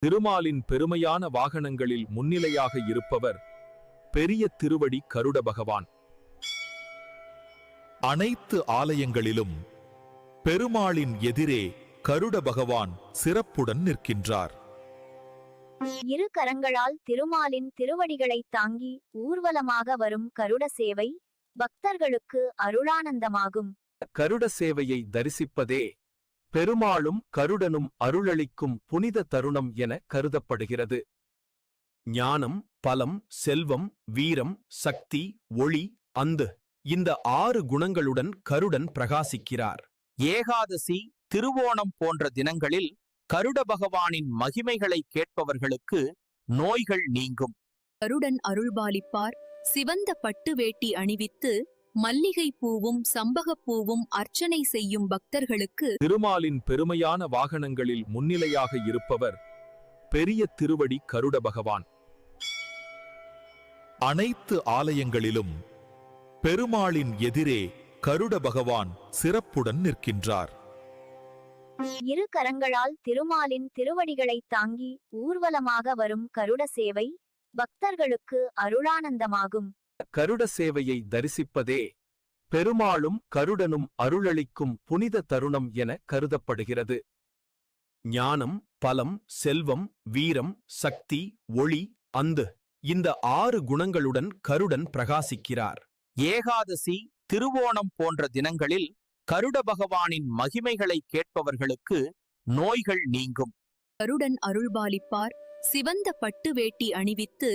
திருமாலின் பெருமையான வாகனங்களில் முன்னிலையாக இருப்பவர் பெரிய திருவடி கருட பகவான். அனைத்து ஆலயங்களிலும் பெருமாளின் எதிரே கருட பகவான் சிறப்புடன் நிற்கின்றார். இரு கரங்களால் திருமாலின் திருவடிகளை தாங்கி ஊர்வலமாக வரும் கருட சேவை பக்தர்களுக்கு அருளானந்தமாகும். கருட சேவையை தரிசிப்பதே பெருமாளும் கருடனும் அருளளிக்கும் புனித தருணம் என கருதப்படுகிறது. ஞானம், பலம், செல்வம், வீரம், சக்தி, ஒளி, அந்து இந்த 6 குணங்களுடன் கருடன் பிரகாசிக்கிறார். ஏகாதசி, திருவோணம் போன்ற தினங்களில் கருட பகவானின் மகிமைகளை கேட்பவர்களுக்கு நோய்கள் நீங்கும். கருடன் அருள்பாலிப்பார். சிவந்த பட்டு வேட்டி அணிவித்து மல்லிகை பூவும் சம்பகப்பூவும் அர்ச்சனை செய்யும் பக்தர்களுக்கு திருமாலின் பெருமையான வாகனங்களில் முன்னிலையாக இருப்பவர் பெரிய திருவடி கருட பகவான். அனைத்து ஆலயங்களிலும் பெருமாளின் எதிரே கருட பகவான் சிறப்புடன் நிற்கின்றார். இரு கரங்களால் திருமாலின் திருவடிகளை தாங்கி ஊர்வலமாக வரும் கருட சேவை பக்தர்களுக்கு அருளானந்தமாகும். கருட சேவையை தரிசிப்பதே பெருமாளும் கருடனும் அருளளிக்கும் புனித தருணம் என கருதப்படுகிறது. ஞானம், பலம், செல்வம், வீரம், சக்தி, ஒளி, அந்து இந்த 6 குணங்களுடன் கருடன் பிரகாசிக்கிறார். ஏகாதசி, திருவோணம் போன்ற தினங்களில் கருட பகவானின் மகிமைகளை கேட்பவர்களுக்கு நோய்கள் நீங்கும். கருடன் அருள்பாலிப்பார். சிவந்த பட்டு வேட்டி அணிவித்து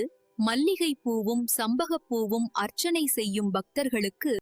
மல்லிகை பூவும் சம்பகப்பூவும் அர்ச்சனை செய்யும் பக்தர்களுக்கு